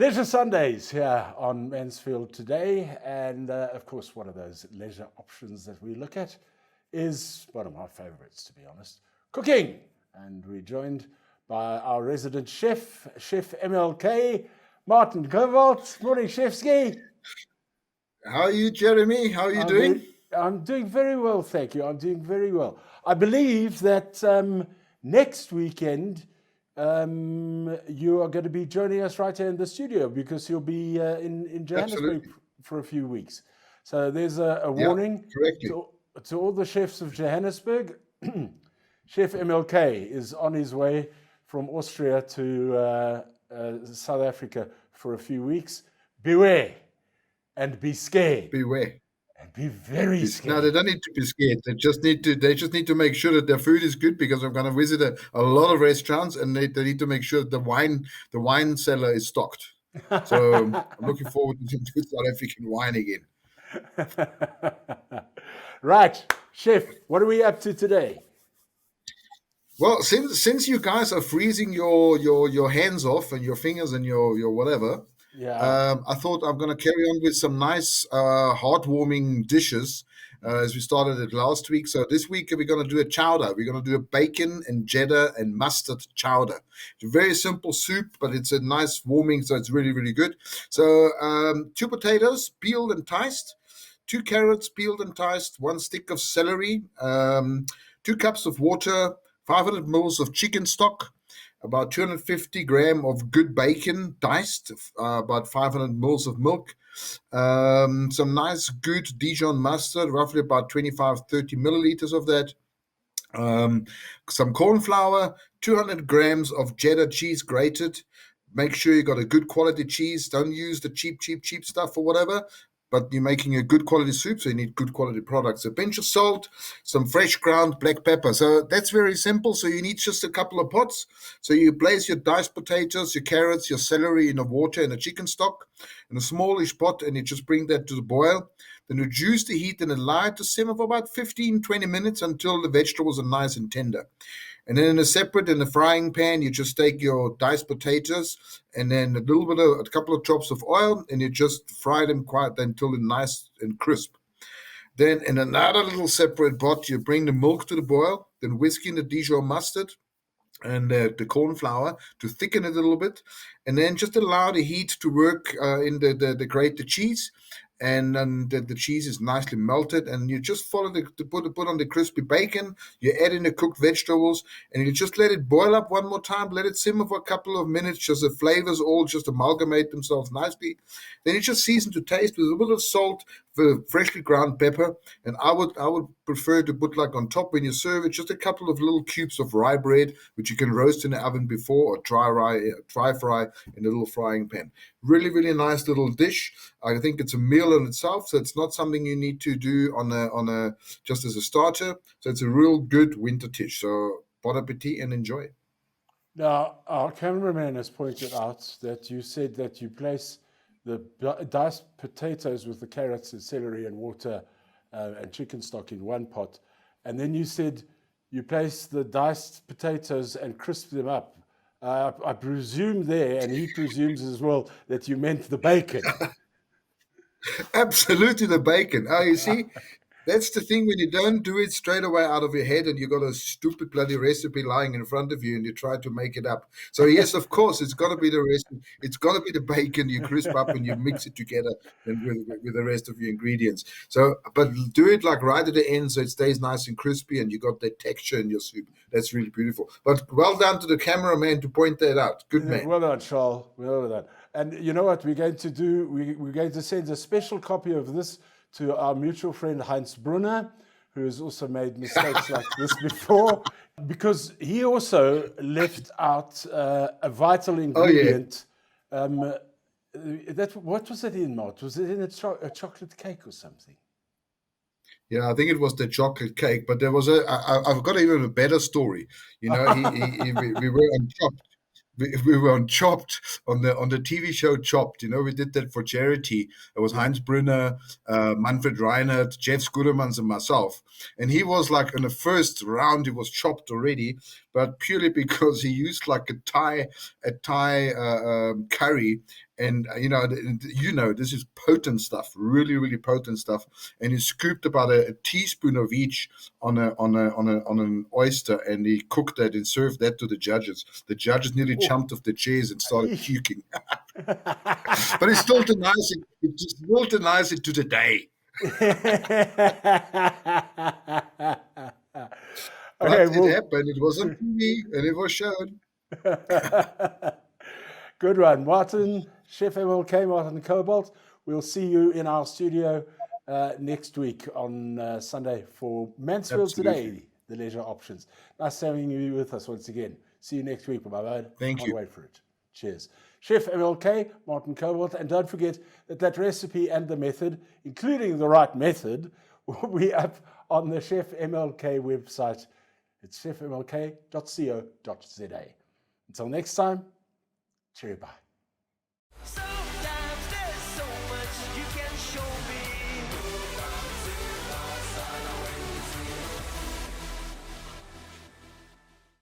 Leisure Sundays here on Mansfield today. And of course, one of those leisure options that we look at is one of my favorites, to be honest, cooking. And we're joined by our resident chef, Chef MLK, Martin Kovac. Morning, Chefski. How are you, Jeremy? How are you doing? I'm doing very well, thank you. I'm doing very well. I believe that next weekend you are going to be joining us right here in the studio because you'll be in Johannesburg Absolutely. for a few weeks. So there's a warning to all the chefs of Johannesburg. Chef MLK is on his way from Austria to South Africa for a few weeks. Beware and be scared. Beware. And be very scared. No, they don't need to be scared. They just need to make sure that their food is good, because I'm going to visit a lot of restaurants, and they need to make sure that the wine cellar is stocked. So I'm looking forward to South African wine again. Right, Chef, what are we up to today? Well, since you guys are freezing your hands off and your fingers and your whatever, I thought I'm going to carry on with some nice heartwarming dishes as we started it last week. So this week we're going to do a chowder. We're going to do a bacon and cheddar and mustard chowder. It's a very simple soup, but it's a nice warming, so it's really, really good. So 2 potatoes peeled and diced, 2 carrots peeled and diced, 1 stick of celery, 2 cups of water, 500 mils of chicken stock, about 250 gram of good bacon diced, about 500 mils of milk, some nice good Dijon mustard, roughly about 25-30 milliliters of that, some corn flour, 200 grams of cheddar cheese grated. Make sure you got a good quality cheese. Don't use the cheap stuff or whatever. But you're making a good quality soup, so you need good quality products. A pinch of salt, some fresh ground black pepper. So that's very simple. So you need just a couple of pots. So you place your diced potatoes, your carrots, your celery in the water and a chicken stock in a smallish pot, and you just bring that to the boil. Then reduce the heat and allow it to simmer for about 15-20 minutes until the vegetables are nice and tender. And then in a frying pan, you just take your diced potatoes and then a couple of drops of oil, and you just fry them quite until they're nice and crisp. Then in another little separate pot, you bring the milk to the boil, then whisk in the Dijon mustard and the corn flour to thicken it a little bit, and then just allow the heat to work in the grate the cheese. And then the cheese is nicely melted, and you just follow put on the crispy bacon. You add in the cooked vegetables, and you just let it boil up one more time. Let it simmer for a couple of minutes, just the flavors all just amalgamate themselves nicely. Then you just season to taste with a little bit of salt, freshly ground pepper, and I would prefer to put, like, on top when you serve it, just a couple of little cubes of rye bread, which you can roast in the oven before, or dry fry in a little frying pan. Really, really nice little dish. I think it's a meal in itself, so it's not something you need to do on a just as a starter. So it's a real good winter dish. So bon appetit and enjoy. Now, our cameraman has pointed out that you said that you place the diced potatoes with the carrots and celery and water and chicken stock in one pot. And then you said you place the diced potatoes and crisp them up. I presume there, and he presumes as well, that you meant the bacon. Absolutely, the bacon. Oh, you see, that's the thing when you don't do it straight away out of your head, and you got a stupid bloody recipe lying in front of you, and you try to make it up. So yes, of course, it's got to be the recipe. It's got to be the bacon you crisp up and you mix it together and with the rest of your ingredients. So, but do it like right at the end, so it stays nice and crispy, and you got that texture in your soup. That's really beautiful. But well done to the cameraman to point that out. Good man. Well done, Charles. Well done. And you know what we're going to do? We're going to send a special copy of this to our mutual friend Heinz Brunner, who has also made mistakes like this before, because he also left out a vital ingredient. Oh, yeah. What was it in, Mart? Was it in a chocolate cake or something? Yeah, I think it was the chocolate cake, but there was I've got even a better story. You know, we were on Chopped. We were on Chopped on the TV show Chopped. You know, we did that for charity. It was Heinz Brunner, Manfred Reinhardt, Jeff Scuddermans, and myself. And he was like in the first round, he was chopped already, but purely because he used like a Thai curry. And this is potent stuff, really, really potent stuff. And he scooped about a teaspoon of each on an oyster, and he cooked that and served that to the judges. The judges nearly jumped off the chairs and started puking. But it still denies it. It still denies it to the day. But it happened. It was on TV and it was shown. Good one, Martin. Chef MLK, Martin Cobalt. We'll see you in our studio next week on Sunday for Mansfield Today, the leisure options. Nice having you with us once again. See you next week, my bud. Thank you. Wait for it. Cheers. Chef MLK, Martin Cobalt. And don't forget that recipe and the method, including the right method, will be up on the Chef MLK website. It's chefmlk.co.za. Until next time, cheerio, bye.